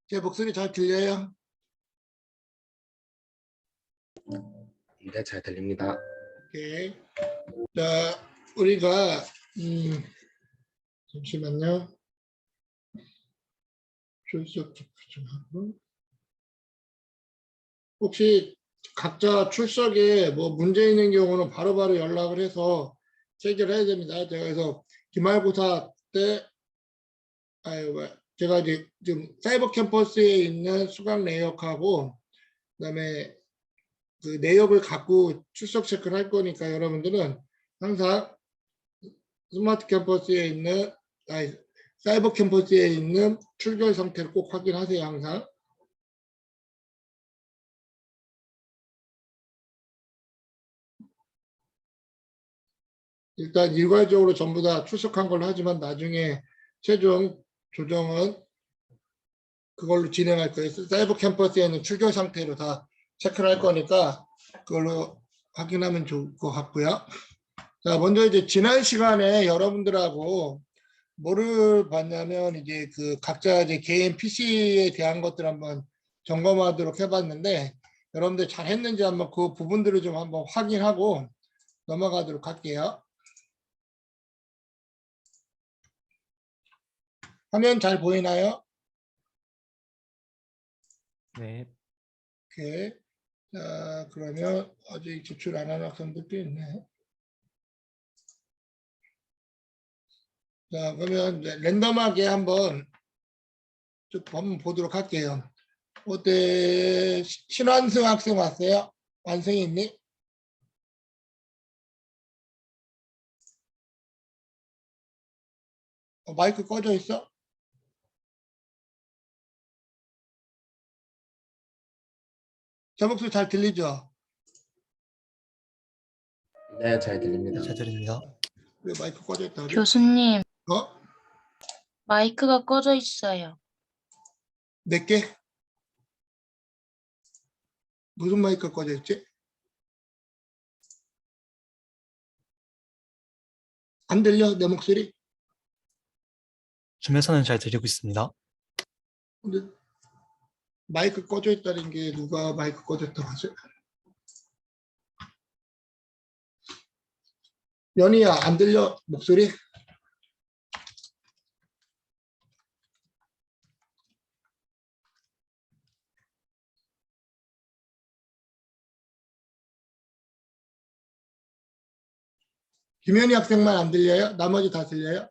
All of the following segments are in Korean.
제 목소리 잘 들려요? 네, 잘 들립니다. 오케이. 자, 우리가 잠시만요. 출석 체크 좀 하고. 혹시 각자 출석에 뭐 문제 있는 경우는 바로바로 연락을 해서 해결해야 됩니다. 제가 그래서 기말고사 때 제가 이제 지금 사이버 캠퍼스에 있는 수강 내역하고 그다음에 그 내역을 갖고 출석 체크를 할 거니까 여러분들은 항상 스마트 캠퍼스에 있는 사이버 캠퍼스에 있는 출결 상태를 꼭 확인하세요. 항상. 일단 일괄적으로 전부 다 출석한 걸로 하지만 나중에 최종 조정은 그걸로 진행할 거예요. 사이버 캠퍼스에 있는 출결 상태로 다 체크를 할 거니까 그걸로 확인하면 좋을 것 같고요. 자, 먼저 이제 지난 시간에 여러분들하고 뭐를 봤냐면 이제 그 각자 이제 개인 PC에 대한 것들 한번 점검하도록 해봤는데 여러분들 잘 했는지 한번 그 부분들을 좀 한번 확인하고 넘어가도록 할게요. 화면 잘 보이나요? 네. 오케이. 자, 그러면 아직 제출 안 한 학생들도 있네. 자, 그러면 이제 랜덤하게 한번 쭉 한번 보도록 할게요. 어때? 신완승 학생 왔어요? 완승이 있니? 마이크 꺼져 있어? 제 목소리 잘 들리죠? 네, 잘 들립니다. 잘 들립니다. 왜 마이크 꺼져 있다 그래? 교수님, 어? 마이크가 꺼져 있어요. 몇 개? 무슨 마이크가 꺼져 있지? 안 들려? 내 목소리? 주면서는 잘 들리고 있습니다. 근데 마이크 꺼져 있다는 게 누가 마이크 꺼졌다고 하죠? 연희야, 안 들려? 목소리? 김현희 학생만 안 들려요? 나머지 다 들려요?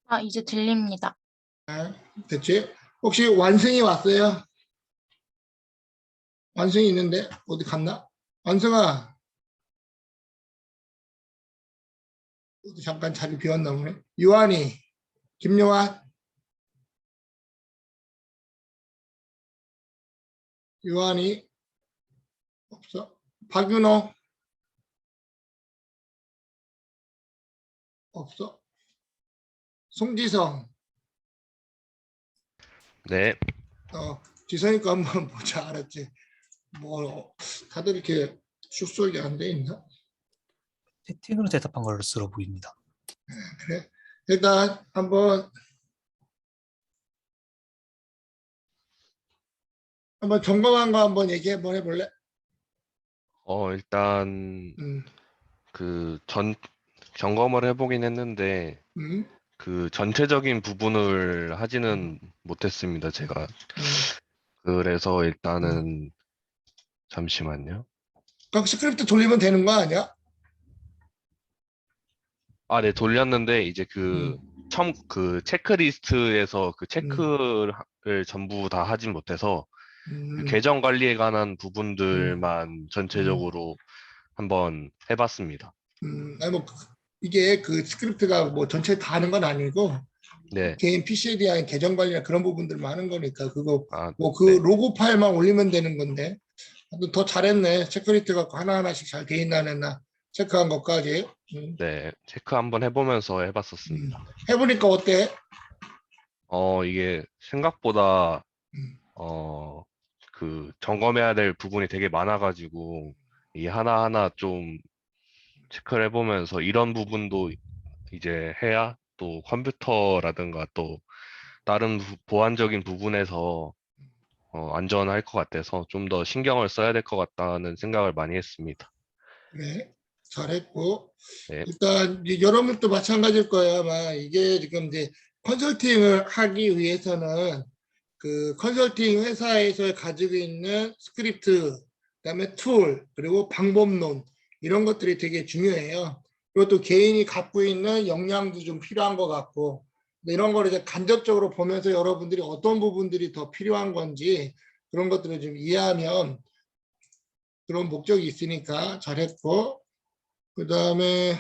아, 이제 들립니다. 아, 됐지? 혹시 완승이 왔어요? 완승이 있는데 어디 갔나? 완승아, 어디 잠깐 자리 비웠나 보네. 요한이, 김요한, 요한이 없어. 박윤호 없어. 송지성, 네, 지성이 거 한번 보자. 알았지? 뭐 다들 이렇게 숙소가 안 돼 있나? 채팅으로 대답한 것으로 보입니다. 그래. 일단 한번 점검한 거 한번 얘기 한번 해볼래? 일단 음, 그 점검을 해보긴 했는데 음, 그 전체적인 부분을 하지는 못했습니다, 제가. 그래서 일단은 잠시만요. 그럼 스크립트 돌리면 되는 거 아니야? 아, 네, 돌렸는데 이제 그 처음 그 체크리스트에서 그 체크를 전부 다 하진 못해서 그 계정 관리에 관한 부분들만 전체적으로 한번 해봤습니다. 아니 뭐 이게 그 스크립트가 뭐 전체 다 하는 건 아니고 네, 개인 PC에 대한 계정 관리나 그런 부분들만 하는 거니까 그거 아, 뭐 그 네, 로고 파일만 올리면 되는 건데 더 잘했네. 체크리스트가 하나하나씩 잘 돼 있나 안 했나 체크한 것까지. 네, 체크 한번 해보면서 해봤었습니다. 해보니까 어때? 이게 생각보다 음, 그 점검해야 될 부분이 되게 많아가지고 이 하나하나 좀 체크를 해보면서 이런 부분도 이제 해야 또 컴퓨터라든가 또 다른 보안적인 부분에서 안전할 것 같아서 좀 더 신경을 써야 될 것 같다는 생각을 많이 했습니다. 그래, 잘했고. 네. 일단 여러분도 마찬가지일 거예요. 아마 이게 지금 이제 컨설팅을 하기 위해서는 그 컨설팅 회사에서 가지고 있는 스크립트, 그다음에 툴, 그리고 방법론 이런 것들이 되게 중요해요. 그리고 또 개인이 갖고 있는 역량도 좀 필요한 것 같고, 이런 거를 이제 간접적으로 보면서 여러분들이 어떤 부분들이 더 필요한 건지 그런 것들을 좀 이해하면 그런 목적이 있으니까 잘했고. 그다음에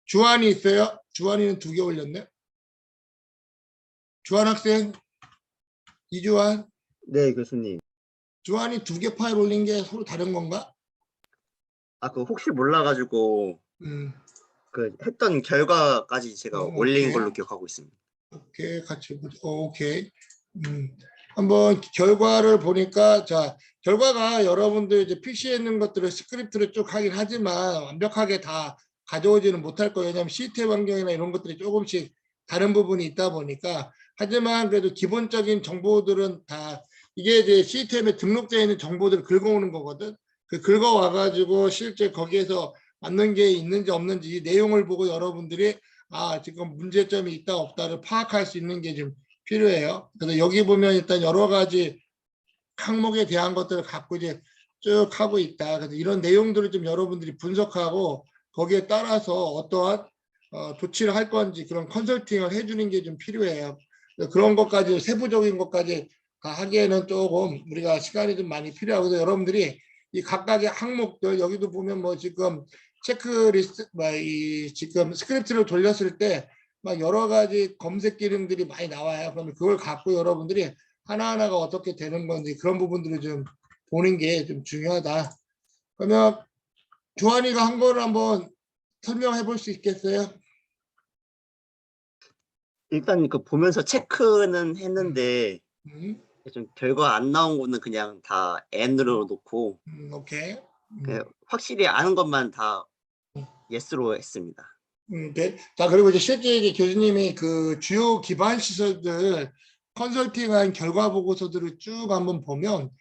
주한이 있어요. 주한이는 2개 올렸네. 주한 학생, 이주한. 네, 교수님. 주한이 2개 파일 올린 게 서로 다른 건가? 그 혹시 몰라가지고 음, 그 했던 결과까지 제가 올린 오케이. 걸로 기억하고 있습니다. 오케이, 같이 보자. 오케이. 한번 결과를 보니까, 자, 결과가 여러분들 이제 PC에 있는 것들을 스크립트를 쭉 하긴 하지만 완벽하게 다 가져오지는 못할 거예요. 왜냐하면 시스템 환경이나 이런 것들이 조금씩 다른 부분이 있다 보니까. 하지만 그래도 기본적인 정보들은 다 이게 이제 시스템에 등록되어 있는 정보들을 긁어오는 거거든. 그 긁어와가지고 실제 거기에서 맞는 게 있는지 없는지 이 내용을 보고 여러분들이 지금 문제점이 있다 없다를 파악할 수 있는 게 좀 필요해요. 그래서 여기 보면 일단 여러 가지 항목에 대한 것들을 갖고 이제 쭉 하고 있다. 그래서 이런 내용들을 좀 여러분들이 분석하고 거기에 따라서 어떠한 조치를 할 건지 그런 컨설팅을 해주는 게 좀 필요해요. 그런 것까지 세부적인 것까지 다 하기에는 조금 우리가 시간이 좀 많이 필요하고, 그래서 여러분들이 이 각각의 항목들 여기도 보면 뭐 지금 체크리스트 이 지금 스크립트를 돌렸을 때 막 여러 가지 검색 기능들이 많이 나와요. 그러면 그걸 갖고 여러분들이 하나하나가 어떻게 되는 건지 그런 부분들을 좀 보는 게 좀 중요하다. 그러면 주한이가 한 거를 한번 설명해 볼 수 있겠어요? 일단 그 보면서 체크는 했는데 음, 좀 결과 안 나온 거는 그냥 다 N으로 놓고 오케이. 그냥 확실히 아는 것만 다 Yes로 했습니다. 네. 자, 그리고 이제 실제 이제 교수님이 그 주요 기반 시설들 컨설팅한 결과 보고서들을 쭉 한번 보면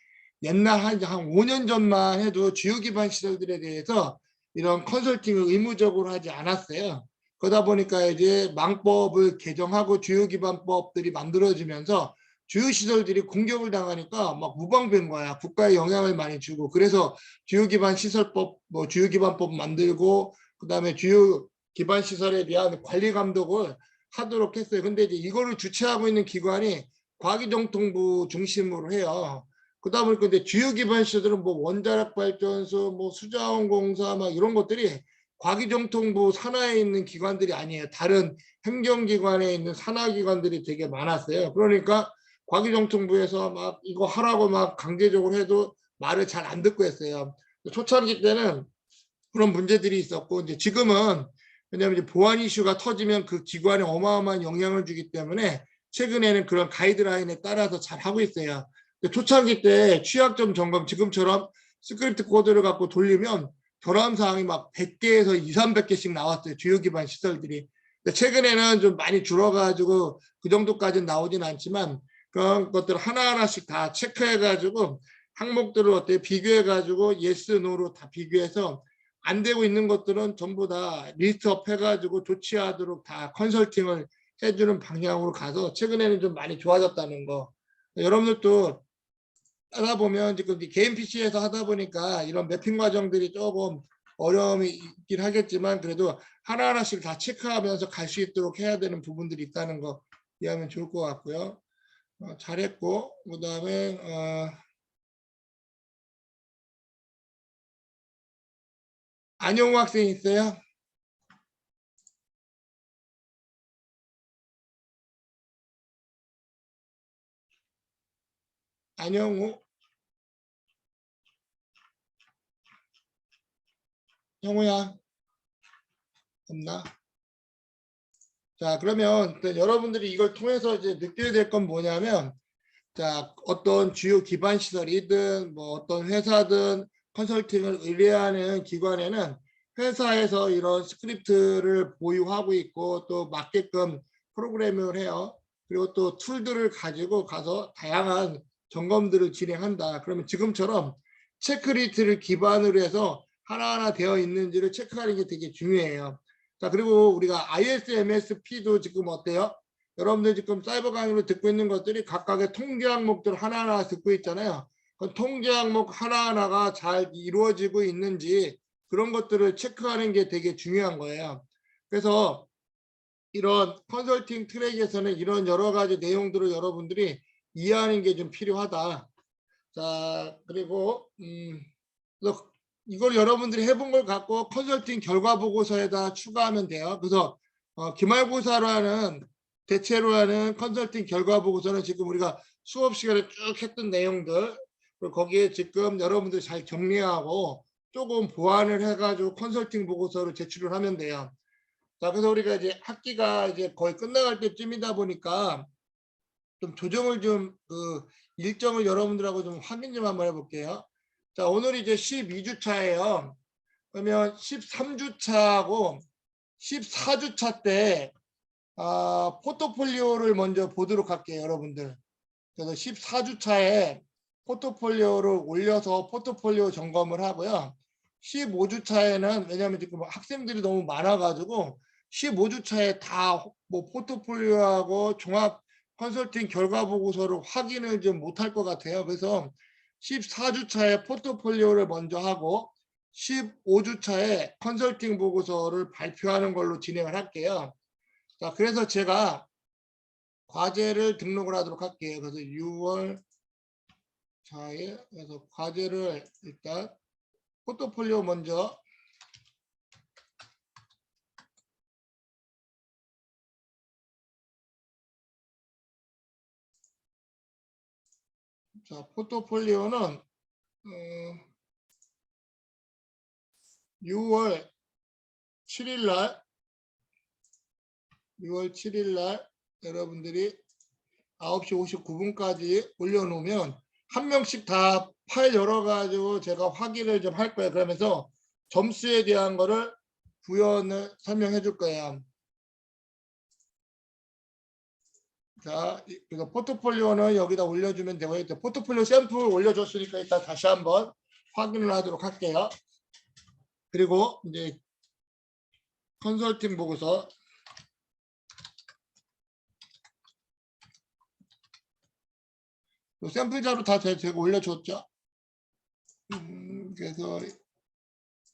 옛날 한 5년 전만 해도 주요 기반 시설들에 대해서 이런 컨설팅을 의무적으로 하지 않았어요. 그러다 보니까 이제 망법을 개정하고 주요 기반법들이 만들어지면서 주요 시설들이 공격을 당하니까 막 무방비인 거야. 국가에 영향을 많이 주고. 그래서 주요 기반 시설법, 뭐 주요 기반법 만들고 그다음에 주요 기반 시설에 대한 관리 감독을 하도록 했어요. 근데 이제 이거를 주최하고 있는 기관이 과기정통부 중심으로 해요. 그러다 보니까 이제 주요 기반 시설은 뭐 원자력 발전소, 뭐 수자원공사 막 이런 것들이 과기정통부 산하에 있는 기관들이 아니에요. 다른 행정기관에 있는 산하기관들이 되게 많았어요. 그러니까 과기정통부에서 막 이거 하라고 막 강제적으로 해도 말을 잘 안 듣고 했어요. 초창기 때는 그런 문제들이 있었고, 이제 지금은 왜냐하면 이제 보안 이슈가 터지면 그 기관에 어마어마한 영향을 주기 때문에 최근에는 그런 가이드라인에 따라서 잘 하고 있어요. 초창기 때 취약점 점검 지금처럼 스크립트 코드를 갖고 돌리면 결함 사항이 막 100개에서 2, 300개씩 나왔어요. 주요 기반 시설들이. 최근에는 좀 많이 줄어가지고 그 정도까지는 나오진 않지만 그런 것들 하나하나씩 다 체크해가지고 항목들을 어떻게 비교해가지고 yes, no로 다 비교해서 안 되고 있는 것들은 전부 다 리스트업 해가지고 조치하도록 다 컨설팅을 해주는 방향으로 가서 최근에는 좀 많이 좋아졌다는 거. 여러분들도 하다 보면 지금 개인 PC에서 하다 보니까 이런 매핑 과정들이 조금 어려움이 있긴 하겠지만 그래도 하나하나씩 다 체크하면서 갈 수 있도록 해야 되는 부분들이 있다는 거 이해하면 좋을 것 같고요. 잘했고, 그 다음에 안영우 학생 있어요? 안영우? 형우야? 없나? 자, 그러면 여러분들이 이걸 통해서 이제 느끼게 될 건 뭐냐면, 자, 어떤 주요 기반 시설이든 뭐 어떤 회사든 컨설팅을 의뢰하는 기관에는 회사에서 이런 스크립트를 보유하고 있고 또 맞게끔 프로그래밍을 해요. 그리고 또 툴들을 가지고 가서 다양한 점검들을 진행한다. 그러면 지금처럼 체크리스트를 기반으로 해서 하나하나 되어 있는지를 체크하는 게 되게 중요해요. 자, 그리고 우리가 ISMSP도 지금 어때요? 여러분들 지금 사이버 강의로 듣고 있는 것들이 각각의 통제 항목들 하나하나 듣고 있잖아요. 그 통제 항목 하나하나가 잘 이루어지고 있는지 그런 것들을 체크하는 게 되게 중요한 거예요. 그래서 이런 컨설팅 트랙에서는 이런 여러 가지 내용들을 여러분들이 이해하는 게 좀 필요하다. 자, 그리고 그래서 이걸 여러분들이 해본 걸 갖고 컨설팅 결과 보고서에다 추가하면 돼요. 그래서 기말고사로 하는 대체로 하는 컨설팅 결과 보고서는 지금 우리가 수업 시간에 쭉 했던 내용들, 그리고 거기에 지금 여러분들이 잘 정리하고 조금 보완을 해가지고 컨설팅 보고서를 제출을 하면 돼요. 자, 그래서 우리가 이제 학기가 이제 거의 끝나갈 때쯤이다 보니까 좀 조정을 좀 일정을 여러분들하고 좀 확인 좀 한번 해볼게요. 자, 오늘 이제 12주차예요. 그러면 13주차하고 14주차 때 포트폴리오를 먼저 보도록 할게요, 여러분들. 그래서 14주차에 포트폴리오를 올려서 포트폴리오 점검을 하고요. 15주차에는 왜냐하면 지금 학생들이 너무 많아가지고 15주차에 다 뭐 포트폴리오하고 종합 컨설팅 결과 보고서를 확인을 좀 못할 것 같아요. 그래서 14주차에 포트폴리오를 먼저 하고 15주차에 컨설팅 보고서를 발표하는 걸로 진행을 할게요. 자, 그래서 제가 과제를 등록을 하도록 할게요. 그래서 6월 4일, 그래서 과제를 일단 포트폴리오 먼저 자, 포트폴리오는 6월 7일 날 여러분들이 9시 59분까지 올려놓으면 한 명씩 다 파일 열어가지고 제가 확인을 좀 할 거예요. 그러면서 점수에 대한 거를 부연을 설명해 줄 거예요. 자, 그래서 포트폴리오는 여기다 올려주면 되고요. 포트폴리오 샘플 올려줬으니까 일단 다시 한번 확인을 하도록 할게요. 그리고 이제 컨설팅 보고서 샘플 자료 다 제가 올려줬죠. 그래서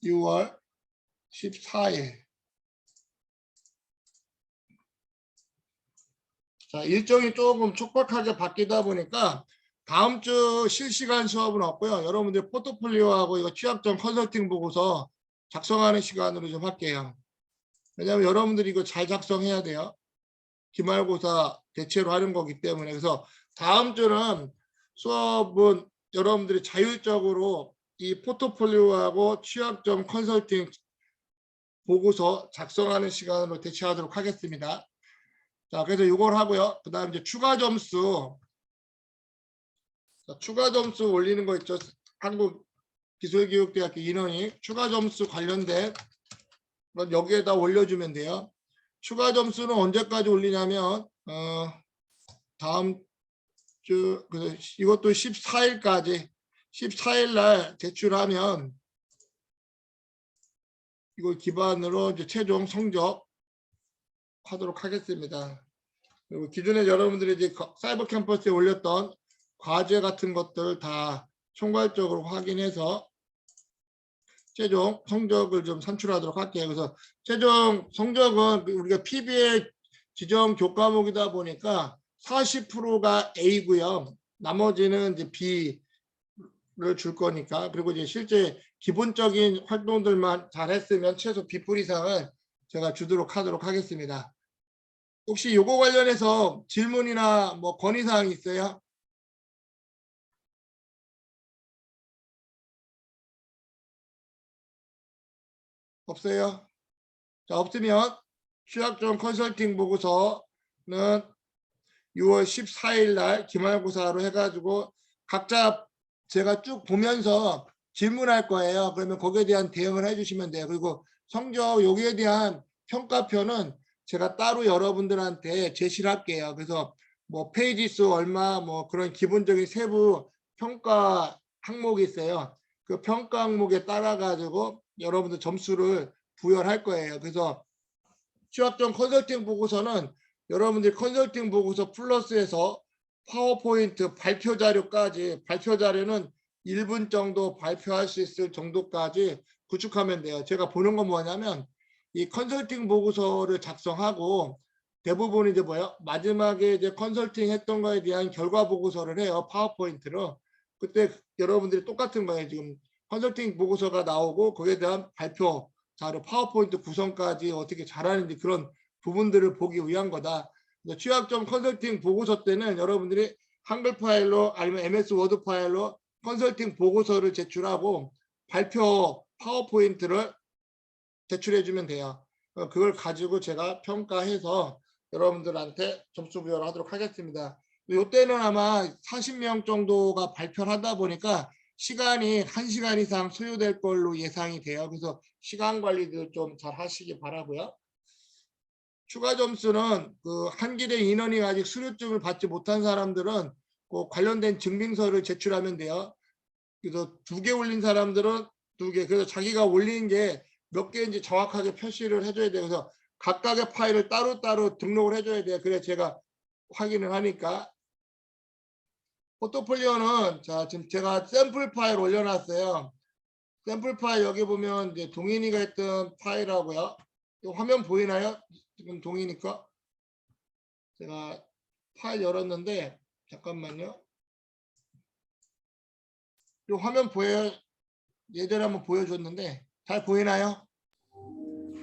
6월 14일. 자, 일정이 조금 촉박하게 바뀌다 보니까 다음 주 실시간 수업은 없고요. 여러분들 포트폴리오하고 이거 취약점 컨설팅 보고서 작성하는 시간으로 좀 할게요. 왜냐하면 여러분들이 이거 잘 작성해야 돼요. 기말고사 대체로 하는 거기 때문에. 그래서 다음 주는 수업은 여러분들이 자율적으로 이 포트폴리오하고 취약점 컨설팅 보고서 작성하는 시간으로 대체하도록 하겠습니다. 자, 그래서 이걸 하고요. 그 다음 이제 추가 점수. 자, 추가 점수 올리는 거 있죠. 한국기술교육대학교 인원이 추가 점수 관련된 건 여기에다 올려주면 돼요. 추가 점수는 언제까지 올리냐면 다음 주 그래서 이것도 14일까지 14일 날 제출하면 이걸 기반으로 이제 최종 성적 하도록 하겠습니다. 그리고 기존에 여러분들이 이제 사이버 캠퍼스에 올렸던 과제 같은 것들 다 총괄적으로 확인해서 최종 성적을 좀 산출하도록 할게요. 그래서 최종 성적은 우리가 PB의 지정 교과목이다 보니까 40%가 A고요. 나머지는 이제 B를 줄 거니까. 그리고 이제 실제 기본적인 활동들만 잘했으면 최소 B+ 이상을 제가 주도록 하도록 하겠습니다. 혹시 요거 관련해서 질문이나 뭐 건의사항이 있어요? 없어요? 자, 없으면 취약점 컨설팅 보고서는 6월 14일 날 기말고사로 해가지고 각자 제가 쭉 보면서 질문할 거예요. 그러면 거기에 대한 대응을 해주시면 돼요. 그리고 성적 여기에 대한 평가표는 제가 따로 여러분들한테 제시를 할게요. 그래서 뭐 페이지 수 얼마 뭐 그런 기본적인 세부 평가 항목이 있어요. 그 평가 항목에 따라 가지고 여러분들 점수를 부여할 거예요. 그래서 취업전 컨설팅 보고서는 여러분들이 컨설팅 보고서 플러스에서 파워포인트 발표 자료까지, 발표 자료는 1분 정도 발표할 수 있을 정도까지 구축하면 돼요. 제가 보는 건 뭐냐면 이 컨설팅 보고서를 작성하고 대부분 이제 뭐예요? 마지막에 이제 컨설팅 했던 거에 대한 결과 보고서를 해요. 파워포인트로. 그때 여러분들이 똑같은 거예요. 지금 컨설팅 보고서가 나오고 거기에 대한 발표 자료, 파워포인트 구성까지 어떻게 잘하는지 그런 부분들을 보기 위한 거다. 취약점 컨설팅 보고서 때는 여러분들이 한글 파일로 아니면 MS 워드 파일로 컨설팅 보고서를 제출하고 발표 파워포인트를 제출해 주면 돼요. 그걸 가지고 제가 평가해서 여러분들한테 점수 부여를 하도록 하겠습니다. 이때는 아마 40명 정도가 발표를 하다 보니까 시간이 1시간 이상 소요될 걸로 예상이 돼요. 그래서 시간 관리도 좀 잘 하시기 바라고요. 추가 점수는 그 한길의 인원이 아직 수료증을 받지 못한 사람들은 그 관련된 증빙서를 제출하면 돼요. 그래서 2개 올린 사람들은 2개. 그래서 자기가 올린 게 몇 개인지 정확하게 표시를 해줘야 돼요. 그래서 각각의 파일을 따로따로 등록을 해줘야 돼요. 그래 제가 확인을 하니까. 포트폴리오는 자 지금 제가 샘플 파일 올려놨어요. 샘플 파일 여기 보면 이제 동인이가 했던 파일하고요. 이 화면 보이나요? 지금 동이니까 제가 파일 열었는데 잠깐만요. 이 화면 보여요? 예전에 한번 보여줬는데 잘 보이나요?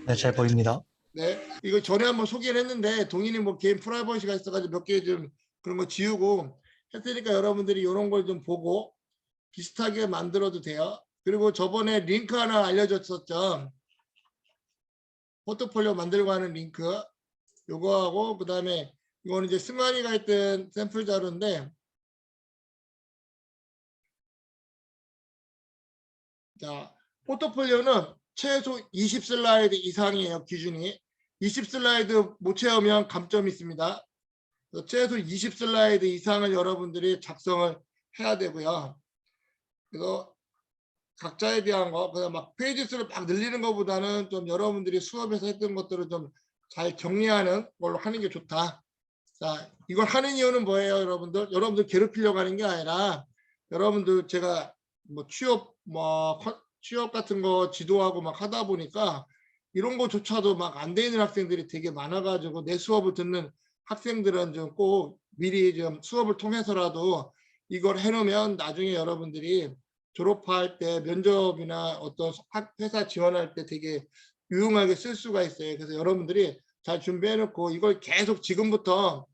네, 잘 보입니다. 네, 이거 전에 한번 소개를 했는데 동인이 뭐 개인 프라이버시가 있어가지고 몇 개 좀 그런 거 지우고 했으니까 여러분들이 이런 걸 좀 보고 비슷하게 만들어도 돼요. 그리고 저번에 링크 하나 알려줬었죠. 포트폴리오 만들고 하는 링크 요거하고 그 다음에 이거는 이제 승환이가 했던 샘플 자료인데 자 포트폴리오는 최소 20슬라이드 이상이에요. 기준이 20슬라이드 못 채우면 감점이 있습니다. 최소 20슬라이드 이상을 여러분들이 작성을 해야 되고요. 그래서 각자에 대한 거, 그냥 막 페이지 수를 막 늘리는 것보다는 좀 여러분들이 수업에서 했던 것들을 좀 잘 정리하는 걸로 하는 게 좋다. 자, 이걸 하는 이유는 뭐예요, 여러분들? 여러분들 괴롭히려고 하는 게 아니라 여러분들 제가 뭐 취업 같은 거 지도하고 막 하다 보니까 이런 거조차도 막 안 돼 있는 학생들이 되게 많아가지고 내 수업을 듣는 학생들은 좀 꼭 미리 좀 수업을 통해서라도 이걸 해놓으면 나중에 여러분들이 졸업할 때 면접이나 어떤 회사 지원할 때 되게 유용하게 쓸 수가 있어요. 그래서 여러분들이 잘 준비해놓고 이걸 계속 지금부터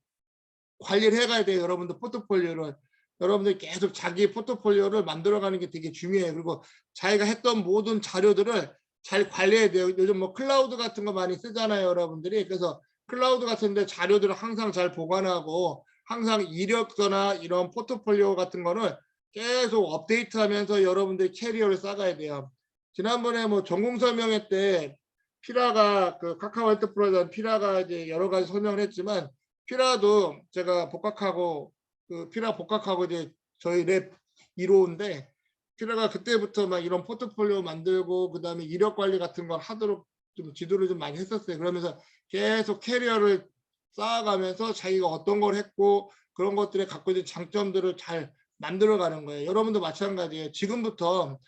관리를 해가야 돼요. 여러분들 포트폴리오를. 여러분들 계속 자기 포트폴리오를 만들어가는 게 되게 중요해요. 그리고 자기가 했던 모든 자료들을 잘 관리해야 돼요. 요즘 뭐 클라우드 같은 거 많이 쓰잖아요, 여러분들이. 그래서 클라우드 같은데 자료들을 항상 잘 보관하고 항상 이력서나 이런 포트폴리오 같은 거는 계속 업데이트하면서 여러분들 캐리어를 쌓아야 돼요. 지난번에 뭐 전공 설명회 때 피라가 그 카카오 엔터프라이즈 피라가 이제 여러 가지 설명을 했지만 피라도 제가 복학하고 그 피라 복학하고 이제 저희 랩 1호인데 피라가 그때부터 막 이런 포트폴리오 만들고 그 다음에 이력 관리 같은 걸 하도록 좀 지도를 좀 많이 했었어요. 그러면서 계속 캐리어를 쌓아가면서 자기가 어떤 걸 했고 그런 것들에 갖고 있는 장점들을 잘 만들어가는 거예요. 여러분도 마찬가지예요. 지금부터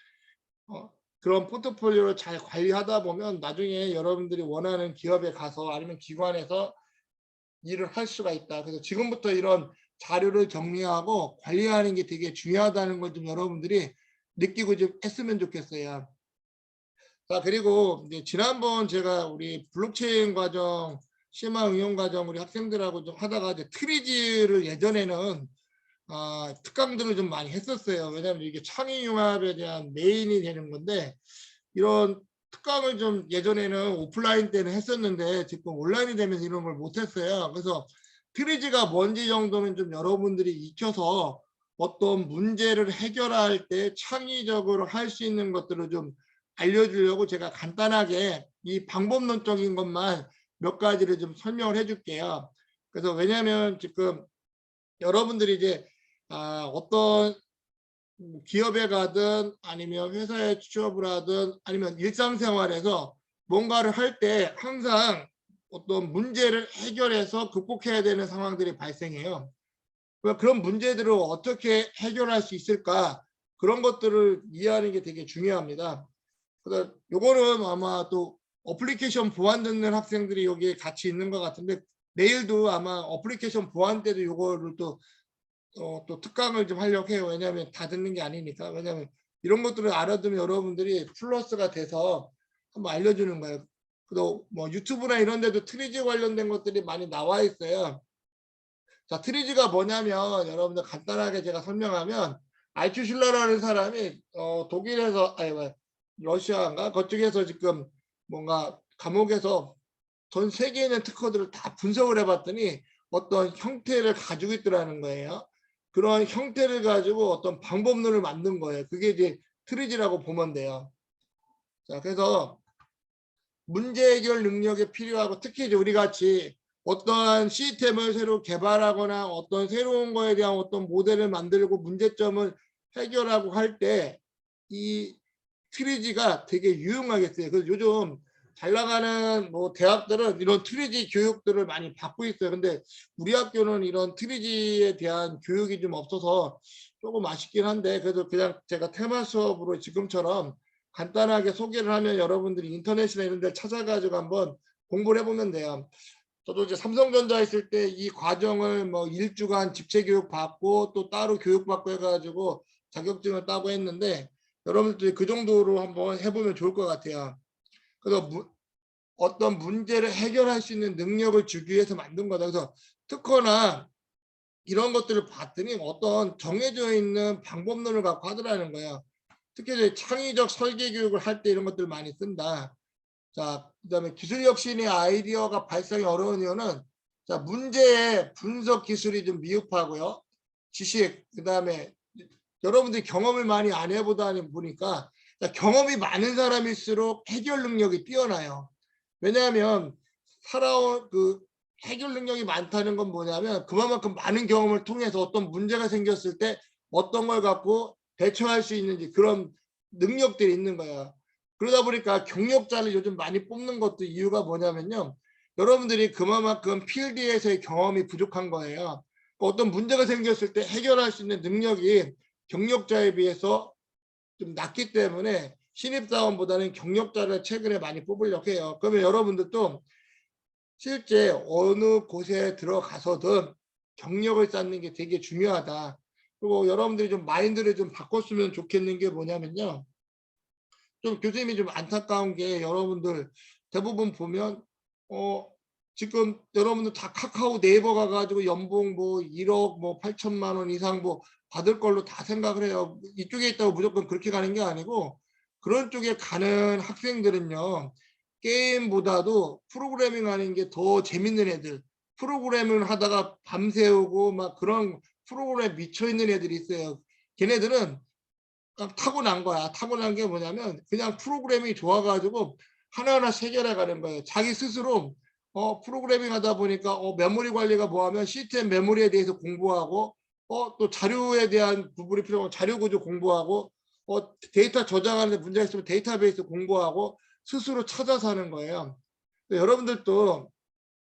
그런 포트폴리오를 잘 관리하다 보면 나중에 여러분들이 원하는 기업에 가서 아니면 기관에서 일을 할 수가 있다. 그래서 지금부터 이런 자료를 정리하고 관리하는 게 되게 중요하다는 걸 좀 여러분들이 느끼고 좀 했으면 좋겠어요. 자, 그리고 이제 지난번 제가 우리 블록체인 과정, 심화 응용 과정 우리 학생들하고 좀 하다가 이제 트리지를 예전에는 특강들을 좀 많이 했었어요. 왜냐하면 이게 창의융합에 대한 메인이 되는 건데 이런 특강을 좀 예전에는 오프라인 때는 했었는데 지금 온라인이 되면서 이런 걸 못했어요. 그래서 트리지가 뭔지 정도는 좀 여러분들이 익혀서 어떤 문제를 해결할 때 창의적으로 할 수 있는 것들을 좀 알려주려고 제가 간단하게 이 방법론적인 것만 몇 가지를 좀 설명을 해줄게요. 그래서 왜냐하면 지금 여러분들이 이제 어떤 기업에 가든 아니면 회사에 취업을 하든 아니면 일상생활에서 뭔가를 할 때 항상 어떤 문제를 해결해서 극복해야 되는 상황들이 발생해요. 그런 문제들을 어떻게 해결할 수 있을까? 그런 것들을 이해하는 게 되게 중요합니다. 그래서 요거는 아마 또 어플리케이션 보안 듣는 학생들이 여기에 같이 있는 것 같은데 내일도 아마 어플리케이션 보안 때도 요거를 또 특강을 좀 하려고 해요. 왜냐하면 다 듣는 게 아니니까. 왜냐하면 이런 것들을 알아두면 여러분들이 플러스가 돼서 한번 알려주는 거예요. 그리고 뭐 유튜브나 이런 데도 트리지 관련된 것들이 많이 나와 있어요. 자, 트리지가 뭐냐면 여러분들 간단하게 제가 설명하면 알투슐러라는 사람이 독일에서 아니 러시아인가 그쪽에서 지금 뭔가 감옥에서 전 세계에 있는 특허들을 다 분석을 해봤더니 어떤 형태를 가지고 있더라는 거예요. 그런 형태를 가지고 어떤 방법론을 만든 거예요. 그게 이제 트리지라고 보면 돼요. 자, 그래서 문제 해결 능력이 필요하고 특히 이제 우리 같이 어떠한 시스템을 새로 개발하거나 어떤 새로운 거에 대한 어떤 모델을 만들고 문제점을 해결하고 할 때 이 트리지가 되게 유용하겠어요. 그래서 요즘 잘 나가는 뭐 대학들은 이런 트리지 교육들을 많이 받고 있어요. 근데 우리 학교는 이런 트리지에 대한 교육이 좀 없어서 조금 아쉽긴 한데 그래도 그냥 제가 테마 수업으로 지금처럼 간단하게 소개를 하면 여러분들이 인터넷이나 이런 데 찾아가지고 한번 공부를 해보면 돼요. 저도 이제 삼성전자 있을 때 이 과정을 뭐 1주간 집체 교육 받고 또 따로 교육 받고 해가지고 자격증을 따고 했는데 여러분들이 그 정도로 한번 해보면 좋을 것 같아요. 그래서 어떤 문제를 해결할 수 있는 능력을 주기 위해서 만든 거다. 그래서 특허나 이런 것들을 봤더니 어떤 정해져 있는 방법론을 갖고 하더라는 거예요. 특히 이제 창의적 설계 교육을 할 때 이런 것들 많이 쓴다. 자, 그다음에 기술 혁신의 아이디어가 발상이 어려운 이유는 자, 문제의 분석 기술이 좀 미흡하고요. 지식, 그다음에 여러분들이 경험을 많이 안 해보다 보니까 자, 경험이 많은 사람일수록 해결 능력이 뛰어나요. 왜냐하면 살아온 그 해결 능력이 많다는 건 뭐냐면 그만큼 많은 경험을 통해서 어떤 문제가 생겼을 때 어떤 걸 갖고 대처할 수 있는지 그런 능력들이 있는 거야. 그러다 보니까 경력자를 요즘 많이 뽑는 것도 이유가 뭐냐면요. 여러분들이 그만큼 필드에서의 경험이 부족한 거예요. 어떤 문제가 생겼을 때 해결할 수 있는 능력이 경력자에 비해서 좀 낮기 때문에 신입사원보다는 경력자를 최근에 많이 뽑으려고 해요. 그러면 여러분들도 실제 어느 곳에 들어가서든 경력을 쌓는 게 되게 중요하다. 그리고 여러분들이 좀 마인드를 좀 바꿨으면 좋겠는 게 뭐냐면요. 좀 교수님이 좀 안타까운 게 여러분들 대부분 보면 지금 여러분들 다 카카오 네이버 가가지고 연봉 뭐 1억 뭐 8천만 원 이상 뭐 받을 걸로 다 생각을 해요. 이쪽에 있다고 무조건 그렇게 가는 게 아니고 그런 쪽에 가는 학생들은요. 게임보다도 프로그래밍 하는 게 더 재밌는 애들. 프로그래밍을 하다가 밤새우고 막 그런 프로그램에 미쳐있는 애들이 있어요. 걔네들은 타고난 거야. 타고난 게 뭐냐면 그냥 프로그래밍이 좋아가지고 하나하나씩 해결해 가는 거예요. 자기 스스로 프로그래밍 하다 보니까 메모리 관리가 뭐하면 시스템 메모리에 대해서 공부하고 또 자료에 대한 부분이 필요하고 자료 구조 공부하고 데이터 저장하는 데 문제가 있으면 데이터베이스 공부하고 스스로 찾아서 하는 거예요. 여러분들도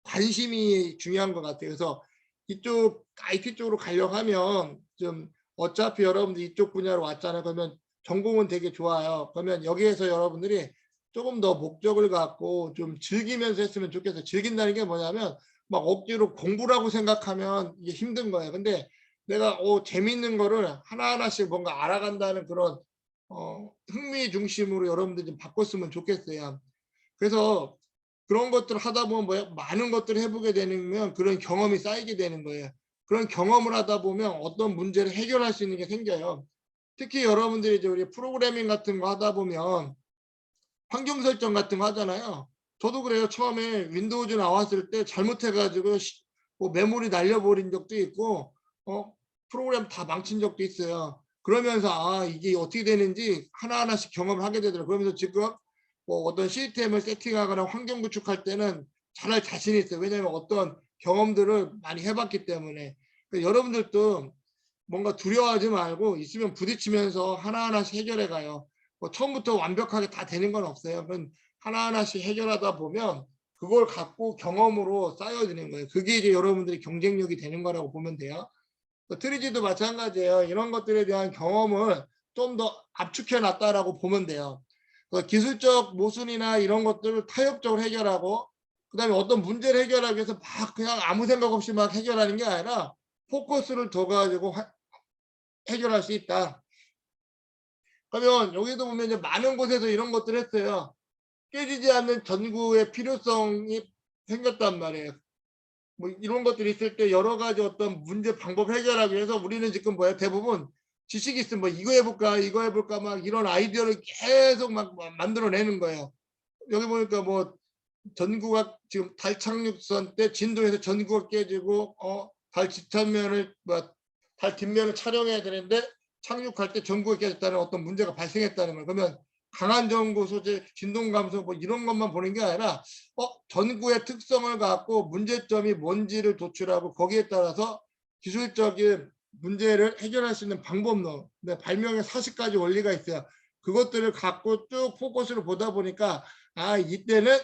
관심이 중요한 것 같아요. 그래서 이쪽 IT 쪽으로 가려고 하면 좀 어차피 여러분들 이쪽 분야로 왔잖아요. 그러면 전공은 되게 좋아요. 그러면 여기에서 여러분들이 조금 더 목적을 갖고 좀 즐기면서 했으면 좋겠어요. 즐긴다는 게 뭐냐면 막 억지로 공부라고 생각하면 이게 힘든 거예요. 근데 내가 재밌는 거를 하나하나씩 뭔가 알아간다는 그런 흥미 중심으로 여러분들 좀 바꿨으면 좋겠어요. 그래서 그런 것들을 하다 보면 뭐야? 많은 것들을 해보게 되면 그런 경험이 쌓이게 되는 거예요. 그런 경험을 하다 보면 어떤 문제를 해결할 수 있는 게 생겨요. 특히 여러분들이 이제 우리 프로그래밍 같은 거 하다 보면 환경 설정 같은 거 하잖아요. 저도 그래요. 처음에 윈도우즈 나왔을 때 잘못해가지고 뭐 메모리 날려버린 적도 있고, 프로그램 다 망친 적도 있어요. 그러면서 이게 어떻게 되는지 하나하나씩 경험을 하게 되더라고요. 그러면서 지금 뭐 어떤 시스템을 세팅하거나 환경 구축할 때는 잘할 자신이 있어요. 왜냐하면 어떤 경험들을 많이 해봤기 때문에. 그러니까 여러분들도 뭔가 두려워하지 말고 있으면 부딪히면서 하나하나씩 해결해 가요. 뭐 처음부터 완벽하게 다 되는 건 없어요. 그건 하나하나씩 해결하다 보면 그걸 갖고 경험으로 쌓여지는 거예요. 그게 이제 여러분들이 경쟁력이 되는 거라고 보면 돼요. 트리지도 마찬가지예요. 이런 것들에 대한 경험을 좀 더 압축해 놨다라고 보면 돼요. 기술적 모순이나 이런 것들을 타협적으로 해결하고 그다음에 어떤 문제를 해결하기 위해서 막 그냥 아무 생각 없이 막 해결하는 게 아니라 포커스를 둬 가지고 해결할 수 있다. 그러면 여기도 보면 이제 많은 곳에서 이런 것들을 했어요. 깨지지 않는 전구의 필요성이 생겼단 말이에요. 뭐 이런 것들이 있을 때 여러 가지 어떤 문제 방법 해결하기 위해서 우리는 지금 뭐야 대부분 지식이 있으면 뭐 이거 해볼까 막 이런 아이디어를 계속 막 만들어내는 거예요. 여기 보니까 뭐 전구가 지금 달 착륙선 때 진도에서 전구가 깨지고 달 뒷면을 달 뒷면을 촬영해야 되는데 착륙할 때 전구가 깨졌다는 어떤 문제가 발생했다는 거예요. 그러면 강한 전구 소재, 진동 감소 뭐 이런 것만 보는 게 아니라 전구의 특성을 갖고 문제점이 뭔지를 도출하고 거기에 따라서 기술적인 문제를 해결할 수 있는 방법론, 발명의 40가지 원리가 있어요. 그것들을 갖고 쭉 포커스를 보다 보니까 이때는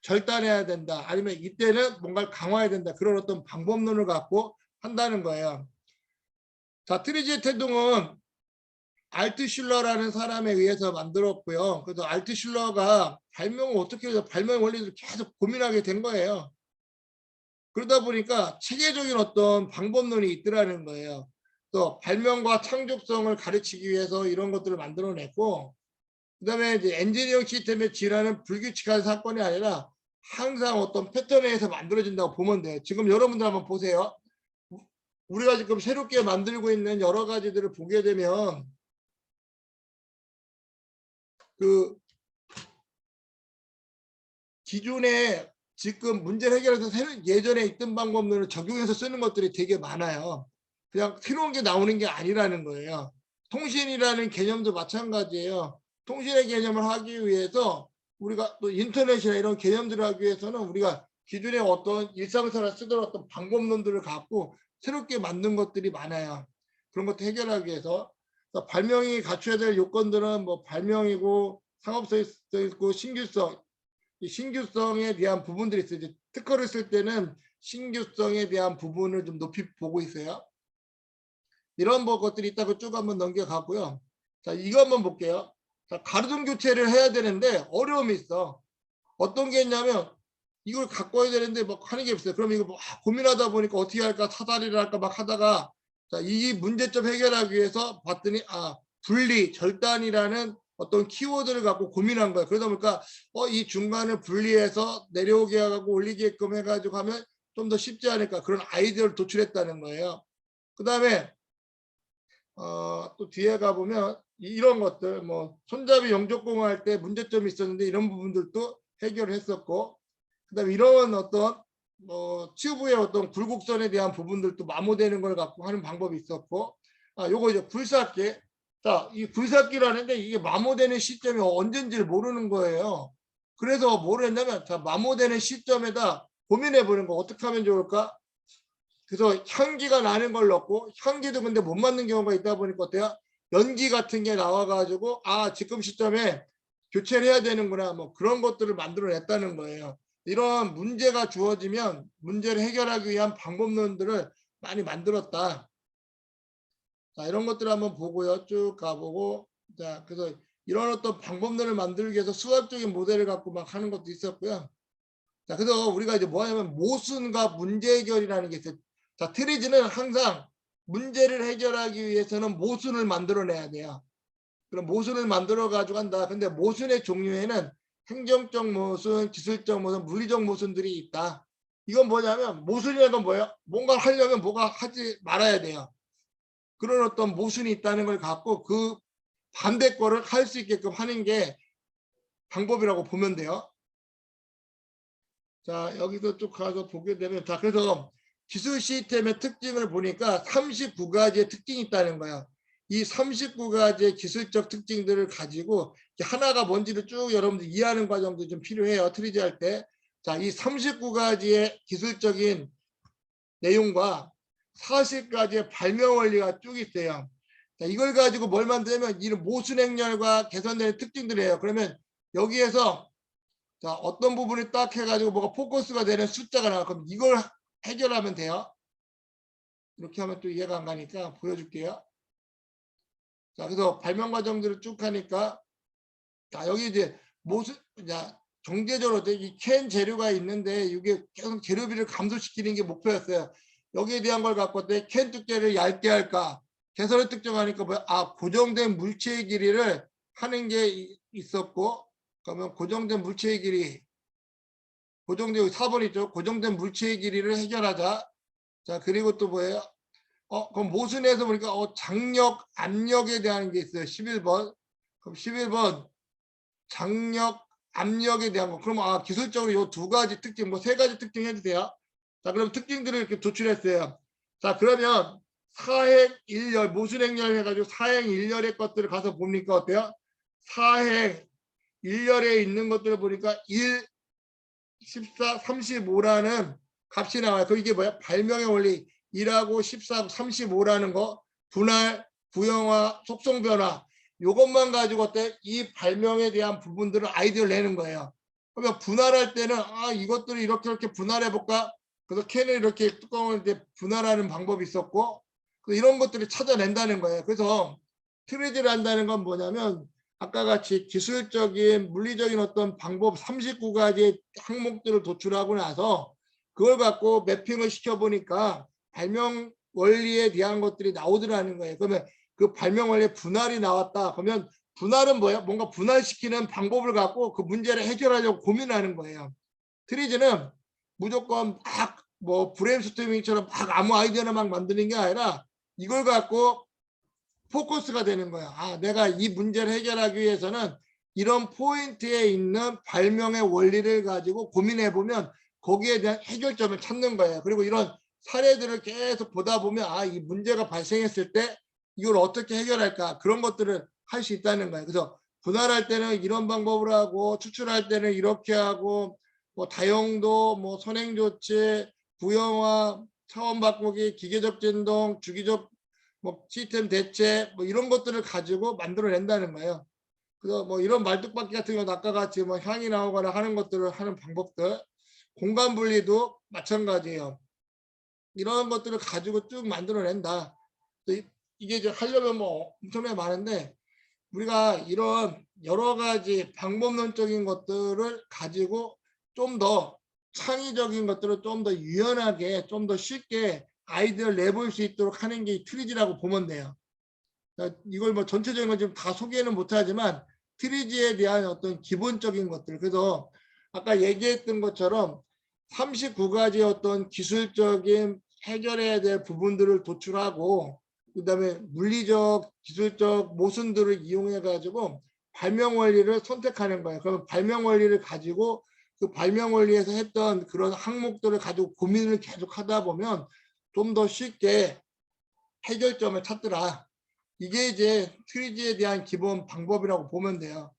절단해야 된다. 아니면 이때는 뭔가를 강화해야 된다. 그런 어떤 방법론을 갖고 한다는 거예요. 자, 트리지의 태동은 알트슐러라는 사람에 의해서 만들었고요. 그래서 알트슐러가 발명을 어떻게 해서 발명 원리를 계속 고민하게 된 거예요. 그러다 보니까 체계적인 어떤 방법론이 있더라는 거예요. 또 발명과 창조성을 가르치기 위해서 이런 것들을 만들어냈고, 그다음에 이제 엔지니어링 시스템의 질환은 불규칙한 사건이 아니라 항상 어떤 패턴에 의해서 만들어진다고 보면 돼요. 지금 여러분들 한번 보세요. 우리가 지금 새롭게 만들고 있는 여러 가지들을 보게 되면 그 기존에 지금 문제를 해결해서 예전에 있던 방법론을 적용해서 쓰는 것들이 되게 많아요. 그냥 새로운 게 나오는 게 아니라는 거예요. 통신이라는 개념도 마찬가지예요. 통신의 개념을 하기 위해서 우리가 또 인터넷이나 이런 개념들을 하기 위해서는 우리가 기존에 어떤 일상생활에 쓰던 어떤 방법론들을 갖고 새롭게 만든 것들이 많아요. 그런 것도 해결하기 위해서 발명이 갖춰야 될 요건들은 뭐 발명이고 상업성이 있고 신규성, 이 신규성에 대한 부분들이 있어요. 이제 특허를 쓸 때는 신규성에 대한 부분을 좀 높이 보고 있어요. 이런 것들이 있다고 쭉 한번 넘겨가고요. 자, 이거 한번 볼게요. 자, 가로등 교체를 해야 되는데 어려움이 있어. 어떤 게 있냐면 이걸 갖고 와야 되는데 뭐 하는 게 없어요. 그럼 이거 뭐 고민하다 보니까 어떻게 할까 사다리를 할까 막 하다가 자, 이 문제점 해결하기 위해서 봤더니 분리, 절단이라는 어떤 키워드를 갖고 고민한 거예요. 그러다 보니까 이 중간을 분리해서 내려오게 하고 올리게끔 해가지고 하면 좀 더 쉽지 않을까 그런 아이디어를 도출했다는 거예요. 그 다음에 또 뒤에 가보면 이런 것들 뭐 손잡이 영접공학 할 때 문제점이 있었는데 이런 부분들도 해결을 했었고 그다음에 이런 어떤 튜브의 어떤 굴곡선에 대한 부분들도 마모되는 걸 갖고 하는 방법이 있었고 요거 이제 굴삭기. 자, 이 굴삭기라는데 이게 마모되는 시점이 언젠지를 모르는 거예요. 그래서 뭘 했냐면 자, 마모되는 시점에다 고민해 보는 거 어떻게 하면 좋을까? 그래서 향기가 나는 걸 넣고 향기도 근데 못 맞는 경우가 있다 보니까 어때요? 연기 같은 게 나와가지고 지금 시점에 교체를 해야 되는구나 뭐 그런 것들을 만들어냈다는 거예요. 이런 문제가 주어지면 문제를 해결하기 위한 방법론들을 많이 만들었다. 자, 이런 것들을 한번 보고요. 쭉 가보고 자, 그래서 이런 어떤 방법론을 만들기 위해서 수학적인 모델을 갖고 막 하는 것도 있었고요. 자, 그래서 우리가 이제 뭐 하냐면 모순과 문제 해결이라는 게 있어요. 자, 트리지는 항상 문제를 해결하기 위해서는 모순을 만들어내야 돼요. 그럼 모순을 만들어 가지고 한다. 근데 모순의 종류에는 행정적 모순, 기술적 모순, 물리적 모순들이 있다. 이건 뭐냐면 모순이라는 건 뭐예요? 뭔가 하려면 뭐가 하지 말아야 돼요. 그런 어떤 모순이 있다는 걸 갖고 그 반대 거를 할 수 있게끔 하는 게 방법이라고 보면 돼요. 자, 여기서 쭉 가서 보게 되면 자, 그래서 기술 시스템의 특징을 보니까 39가지의 특징이 있다는 거예요. 이 39가지의 기술적 특징들을 가지고 하나가 뭔지를 쭉 여러분들 이해하는 과정도 좀 필요해요. 트리지 할 때. 자, 이 39가지의 기술적인 내용과 40가지의 발명 원리가 쭉 있어요. 자, 이걸 가지고 뭘 만들면 이런 모순 행렬과 개선되는 특징들이에요. 그러면 여기에서 자, 어떤 부분이 딱 해가지고 뭐가 포커스가 되는 숫자가 나와. 그럼 이걸 해결하면 돼요. 이렇게 하면 또 이해가 안 가니까 보여줄게요. 자, 그래서 발명 과정들을 쭉 하니까 자, 여기 이제 모습, 자, 정제적으로 이 캔 재료가 있는데 이게 계속 재료비를 감소시키는 게 목표였어요. 여기에 대한 걸 갖고 캔 두께를 얇게 할까? 개선을 특정하니까 뭐야? 아, 고정된 물체의 길이를 하는 게 있었고, 그러면 고정된 물체의 길이, 고정된 4번 있죠? 고정된 물체의 길이를 해결하자. 자, 그리고 또 뭐예요? 그럼 모순에서 보니까 장력, 압력에 대한 게 있어요. 11번. 그럼 11번 장력, 압력에 대한 거. 그럼 기술적으로 이 두 가지 특징, 뭐 세 가지 특징 해주세요. 자, 그럼 특징들을 이렇게 도출했어요. 자, 그러면 사행 일열, 모순 행렬 해가지고 사행 일열의 것들을 가서 보니까 어때요? 사행 일열에 있는 것들을 보니까 1, 14, 35라는 값이 나와요. 그 이게 뭐야? 발명의 원리 1하고 14, 35라는 거, 분할, 부형화, 속성 변화. 요것만 가지고 어때? 이 발명에 대한 부분들을 아이디어를 내는 거예요. 그러면 분할할 때는 이것들을 이렇게 분할해 볼까? 그래서 캔을 이렇게 뚜껑을 이제 분할하는 방법이 있었고, 이런 것들을 찾아낸다는 거예요. 그래서 트리즈를 한다는 건 뭐냐면 아까 같이 기술적인 물리적인 어떤 방법 39가지 항목들을 도출하고 나서 그걸 갖고 매핑을 시켜보니까 발명 원리에 대한 것들이 나오더라는 거예요. 그러면 그 발명 원리의 분할이 나왔다. 그러면 분할은 뭐야? 뭔가 분할시키는 방법을 갖고 그 문제를 해결하려고 고민하는 거예요. 트리즈는 무조건 막 뭐 브레인스토밍처럼 막 아무 아이디어나 막 만드는 게 아니라 이걸 갖고 포커스가 되는 거야. 내가 이 문제를 해결하기 위해서는 이런 포인트에 있는 발명의 원리를 가지고 고민해 보면 거기에 대한 해결점을 찾는 거예요. 그리고 이런 사례들을 계속 보다 보면 이 문제가 발생했을 때 이걸 어떻게 해결할까 그런 것들을 할 수 있다는 거예요. 그래서 분할할 때는 이런 방법을 하고 추출할 때는 이렇게 하고 뭐 다용도, 뭐 선행조치, 부형화, 차원 바꾸기, 기계적 진동, 주기적 뭐 시스템 대체 뭐 이런 것들을 가지고 만들어낸다는 거예요. 그래서 뭐 이런 말뚝박기 같은 경우는 아까 같이 뭐 향이 나오거나 하는 것들을 하는 방법들, 공간 분리도 마찬가지예요. 이런 것들을 가지고 쭉 만들어낸다. 이게 이제 하려면 뭐 엄청나게 많은데 우리가 이런 여러 가지 방법론적인 것들을 가지고 좀 더 창의적인 것들을 좀 더 유연하게 좀 더 쉽게 아이디어를 내볼 수 있도록 하는 게 트리지라고 보면 돼요. 이걸 뭐 전체적인 건 지금 다 소개는 못하지만 트리지에 대한 어떤 기본적인 것들. 그래서 아까 얘기했던 것처럼 39가지 어떤 기술적인 해결해야 될 부분들을 도출하고 그다음에 물리적, 기술적 모순들을 이용해 가지고 발명 원리를 선택하는 거예요. 그러면 발명 원리를 가지고 그 발명 원리에서 했던 그런 항목들을 가지고 고민을 계속 하다 보면 좀 더 쉽게 해결점을 찾더라. 이게 이제 트리지에 대한 기본 방법이라고 보면 돼요.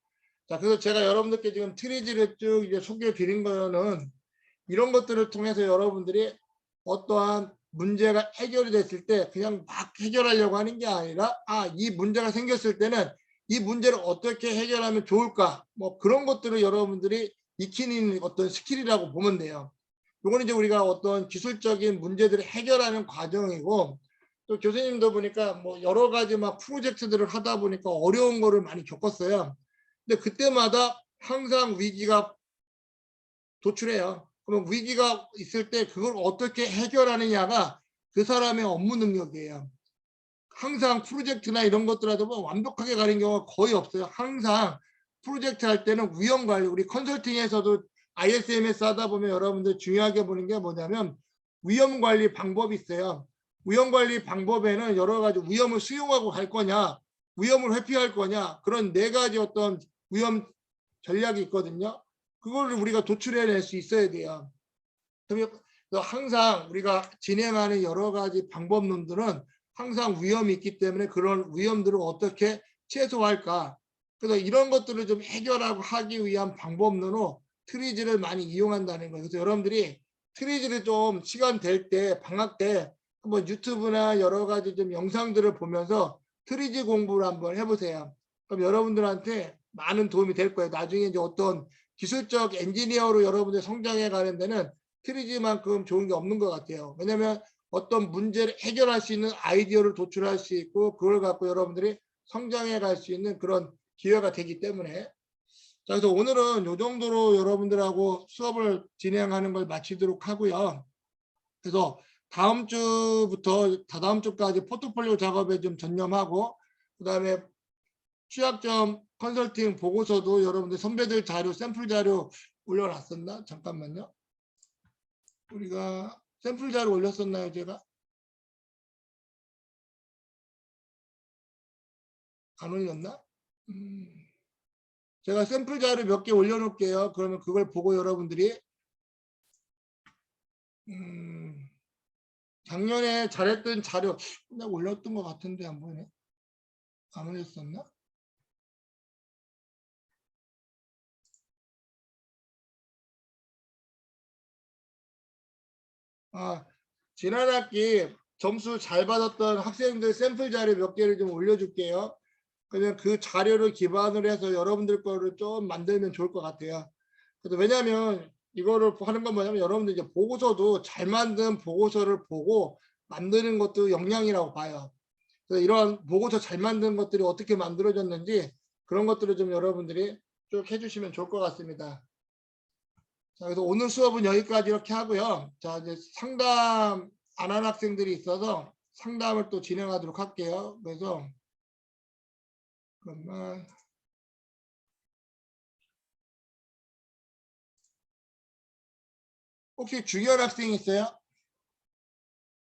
자, 그래서 제가 여러분들께 지금 트리지를 쭉 이제 소개해 드린 거는 이런 것들을 통해서 여러분들이 어떠한 문제가 해결이 됐을 때 그냥 막 해결하려고 하는 게 아니라 이 문제가 생겼을 때는 이 문제를 어떻게 해결하면 좋을까 뭐 그런 것들을 여러분들이 익히는 어떤 스킬이라고 보면 돼요. 이건 이제 우리가 어떤 기술적인 문제들을 해결하는 과정이고 또 교수님도 보니까 뭐 여러 가지 막 프로젝트들을 하다 보니까 어려운 거를 많이 겪었어요. 근데 그때마다 항상 위기가 도출해요. 그럼 위기가 있을 때 그걸 어떻게 해결하느냐가 그 사람의 업무 능력이에요. 항상 프로젝트나 이런 것들라도 뭐 완벽하게 가는 경우가 거의 없어요. 항상 프로젝트 할 때는 위험 관리, 우리 컨설팅에서도 ISMS 하다 보면 여러분들 중요하게 보는 게 뭐냐면 위험 관리 방법이 있어요. 위험 관리 방법에는 여러 가지 위험을 수용하고 갈 거냐, 위험을 회피할 거냐 그런 네 가지 어떤 위험 전략이 있거든요. 그거를 우리가 도출해낼 수 있어야 돼요. 그래서 항상 우리가 진행하는 여러 가지 방법론들은 항상 위험이 있기 때문에 그런 위험들을 어떻게 최소화할까. 그래서 이런 것들을 좀 해결하고 하기 위한 방법론으로 트리지를 많이 이용한다는 거예요. 그래서 여러분들이 트리지를 좀 시간 될 때, 방학 때 한번 유튜브나 여러 가지 좀 영상들을 보면서 트리지 공부를 한번 해보세요. 그럼 여러분들한테 많은 도움이 될 거예요. 나중에 이제 어떤 기술적 엔지니어로 여러분들 성장해 가는 데는 트리지만큼 좋은 게 없는 것 같아요. 왜냐하면 어떤 문제를 해결할 수 있는 아이디어를 도출할 수 있고 그걸 갖고 여러분들이 성장해 갈 수 있는 그런 기회가 되기 때문에 자, 그래서 오늘은 이 정도로 여러분들하고 수업을 진행하는 걸 마치도록 하고요. 그래서 다음 주부터 다다음 주까지 포트폴리오 작업에 좀 전념하고 그다음에 취약점 컨설팅 보고서도 여러분들 선배들 자료 샘플 자료 올려놨었나? 잠깐만요. 우리가 샘플 자료 올렸었나요, 제가? 안 올렸나? 제가 샘플 자료 몇 개 올려놓을게요. 그러면 그걸 보고 여러분들이 작년에 잘했던 자료 내가 올렸던 것 같은데 안 보이네. 안 올렸었나? 아, 지난 학기 점수 잘 받았던 학생들 샘플 자료 몇 개를 좀 올려줄게요. 그러면 그 자료를 기반으로 해서 여러분들 거를 좀 만들면 좋을 것 같아요. 그래서 왜냐하면 이거를 하는 건 뭐냐면 여러분들 이제 보고서도 잘 만든 보고서를 보고 만드는 것도 역량이라고 봐요. 그래서 이런 보고서 잘 만든 것들이 어떻게 만들어졌는지 그런 것들을 좀 여러분들이 쭉 해주시면 좋을 것 같습니다. 자, 그래서 오늘 수업은 여기까지 이렇게 하고요. 자, 이제 상담 안 한 학생들이 있어서 상담을 또 진행하도록 할게요. 그래서 잠깐만. 혹시 중현 학생 있어요?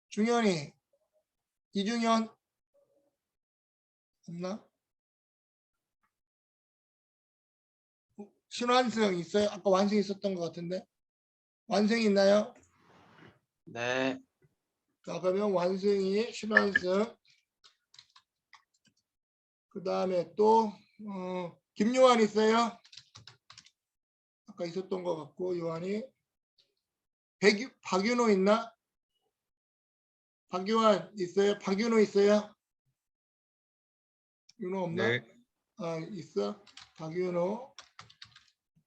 중현이 이중현 없나? 신완승 있어요? 아까 완승 있었던 것 같은데 완승 있나요? 네. 자, 그러면 완승이 신완승 그 다음에 또 김요한 있어요? 아까 있었던 것 같고 요한이 박윤호 있나? 박유한 있어요? 박윤호 있어요? 윤호 없나? 네. 아, 있어? 박윤호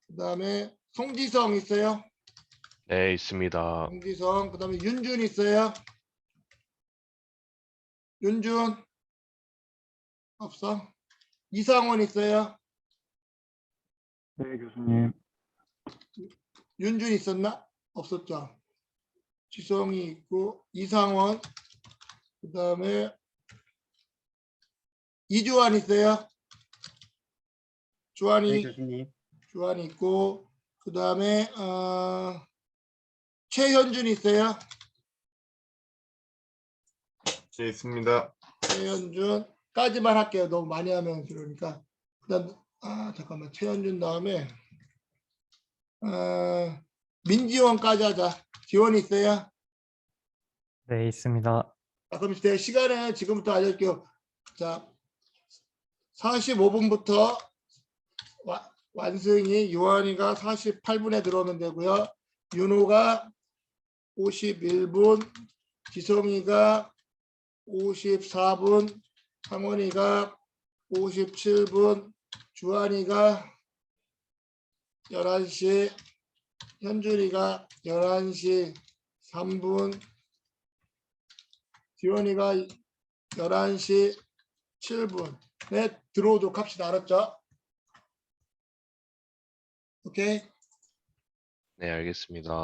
그 다음에 송지성 있어요? 네, 있습니다. 송지성 그 다음에 윤준 있어요? 윤준 없어? 이상원 있어요? 네, 교수님. 윤준 있었나? 없었죠. 지성이 있고 이상원 그 다음에 이주환 있어요? 네, 주환이 교수님. 주환이 있고 그 다음에 최현준 있어요? 네, 있습니다. 최현준까지만 할게요. 너무 많이 하면 그러니까 그다음 잠깐만 최현준 다음에 민지원까지 하자. 지원 있어요? 네, 있습니다. 자, 그럼 제 시간에 지금부터 알려줄게요. 자, 45분부터 완승이 요한이가 48분에 들어오면 되고요. 윤호가 51분, 지성이가 54분, 상원이가 57분, 주한이가 11시, 현준이가 11시 3분, 지원이가 11시 7분에 들어오도록 합시다. 알았죠? 오케이? 네, 알겠습니다.